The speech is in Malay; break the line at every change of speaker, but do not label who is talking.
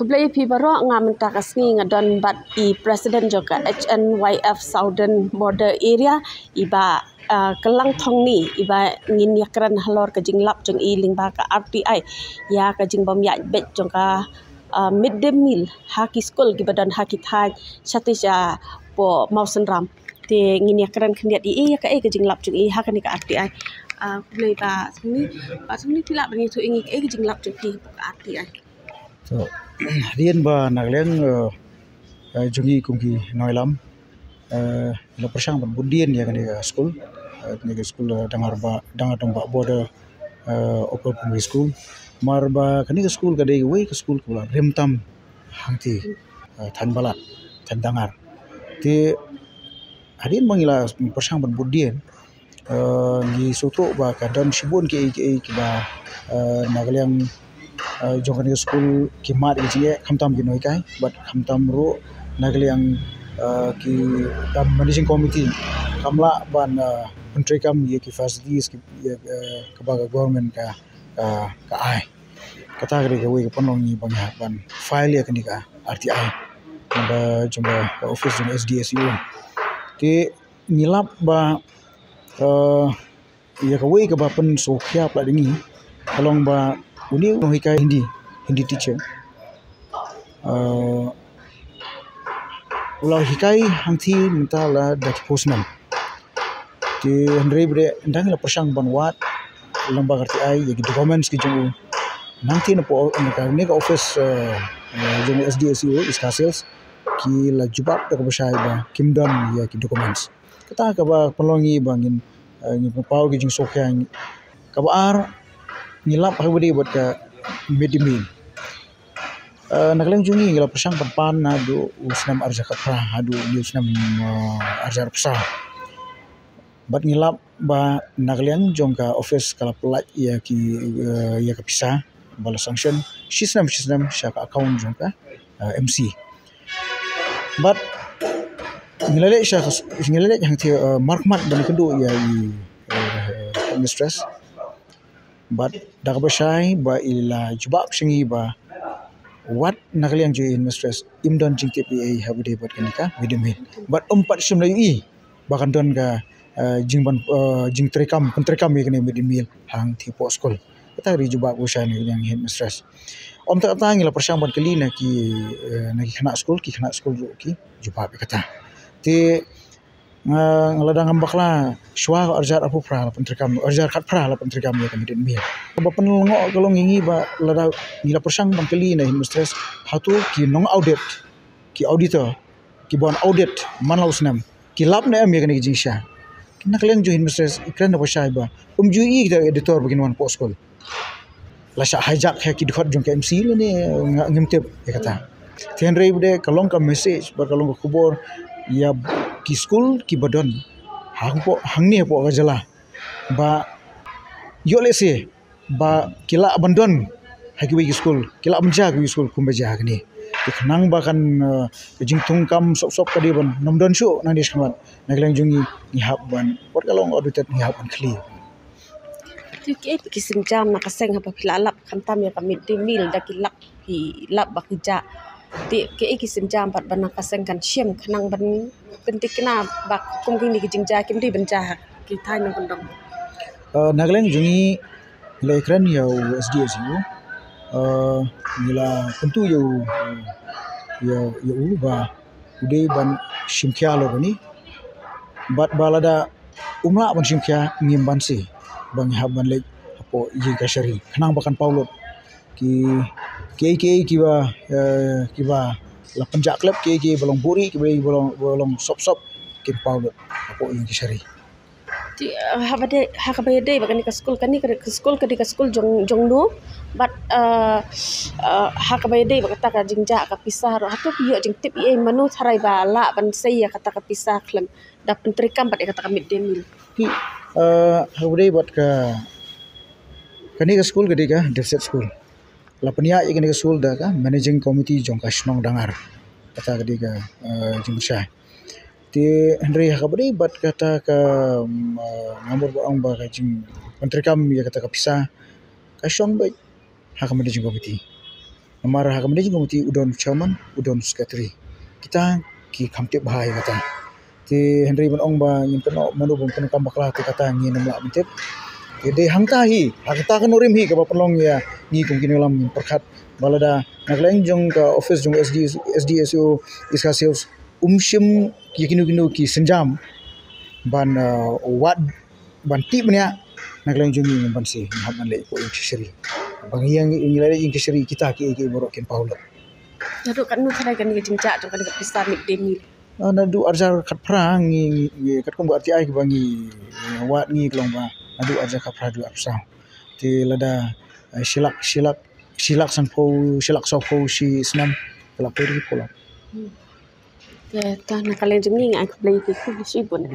Kublai pi baro ngamen takasni ngadon bat I President juga HNYF Southern Border Area iba kelang thong ni iba ngin yakran halor ka jinglap jong I lingba ka RTI ya ka jingbom ya bet jong ka midday meal haki school gibadan haki thai chatisha po mausan ram te ngin yakran khndiat I ya ka jinglap jong I hakani ka RTI kublai ba sini tilak bani tu ingi ka jinglap jong ki ka RTI.
So, rian ba nagleng jungi kungi noilam la persang ban bundian ya kan school ni school dangar dong ba border upper primary school mar ba kan school ka dei we school kula remtam hangti than balat than dangar ti hadin mangila persang ban bundian ni soto ba kadam sibun ki ba nagleng jongkan school ki mat ki khamtam ki noi kai but khamtam ro nagliang ki tam managing committee kamla ban country kam ye ki facilities ki kabaga government ka ai kata gre ke we panong ni bang ban file ya kani ka RTI ba jumba office jumba SDSU ti nilap ba ya ka we ka ba pen sokhya pla dingi kalong ba uni hikai Hindi teacher ulau hikai hangthi mentala dak postman ti andre bre ndang la persang banwat lamba RTI ya documents ki jung nangthi na po ni ka office jung SDSU iskasels ki la jubab dak basai ba kimdom ya ki documents kata ka ba pelongi bangin ni pau ki jung sokhya ka ba nilap habudi buat ke midday meal nagleng jungi ngila persang pan adu usnam arja kapra adu usnam arja psa bat ngilap ba nagleng jongka office kala pelat ya ki ya ka pisa bala sanction shisnam syaka account jongka MC bat ngilale yang ti markmat dan kendu ya mistress but dak basai ba ila jubab singi ba what nakaliang ju in mistress imdon jing TPA habde bat kanika midemil but empat sum layu bahkan don ka jing trekam pentrekam ye kene midemil hang tipo school kata ri jubab usai ni yang head mistress om tak tangi la persang ban kali na ki khana school ki jubab kata ti ngaladang ambakla shwa arjar apu pra la pentrekam arjar khat pra la pentrekam ya kamidin mi ba penelongo kalau ngingi ba lada ngila persang bangkeli na hin stress hatu ki nong audit ki auditor ki bon audit manlaus nam ki lab na am ya kan jingsha kina kalian jo hin stress ikran na pasai ba jui kita editor bagin wan post school la sha hijack ha ki dikhot jong MC le ni ngimtep ya kata tian rei bude kalong ka message ba kalong ka kubor ya ki school ki badon hangni po gajala ba yo lese ba kila abandon haki wi school kila amja ki school kumbaja gni ikhnang ba kan jing tungkam sop kadi ban nomdon shu nang dis khamat nagleng jungi ni hab ban pot kalong audited ni hab ban clear
tu ke kisim jam na kaseng ha pilalap khantam ya ka midday meal dakilap hi lap bakija ti ke kisim jam pat ban kaseng kan shem khanang ban pentikna bak kumking ni jingja kimdi banja ki thai na bandong
nagleng jungi nilai kran ya SDSU nila tentu ya ba uday ban shimkya lo ni bat balada umla ban shimkya ngimban si bang haban le apo yi kashari khanang bakan paulot ki ba la penjak klub ki bolong buri ki bolong sop ki paulot apo yi kashari
ti hakabade bagani ka school kani ka school jong nu but hakabade bagata ka jingja ka pisah ro hatu piyo jing tip ye manu tharai ba la ban sei ya kata ka pisah klam da pentrikam bat kata ka midday meal
ki hakabade bat ka kani ka school kadi ka defset school la pania ye kani ka school da ka managing committee jong ka snong dangar kata kadi ka jingsa ti Henry hakabri bat kata ka ngamur baang ba ka jing pentrikam ya kata ka pisah ka syong ba hakamade jing committee Namara kami ni juga mesti udon chairman, udon secretary. Kita ki kamtip bahai kata. Ti Henry Manong ba yung tano manu bang tano kambakla ti kata ngi namla mentip. Ti hangta hi, hangta kan urim hi ka papalong ya ngi kung kinilam perkat balada naglaing jong ka office jong SDSO iska sales umshim ki kinu ki senjam ban wat ban ti manya naglaing jong ngi ban si haban le ko intisiri. Bang yang ingilai intisiri kita ki borok ken paulo.
Jadu kan nu kadai kan ni jingja tu kan pista mid day meal.
Nadu arjar kat perang ngi kat kombo arti ai bangi wat ngi klong ba nadu arjar kat perang du apsa ti lada silak san po silak so po si senam kelak peri pola
Ya, ta nak kalian jengi ngai play ki ku si bon.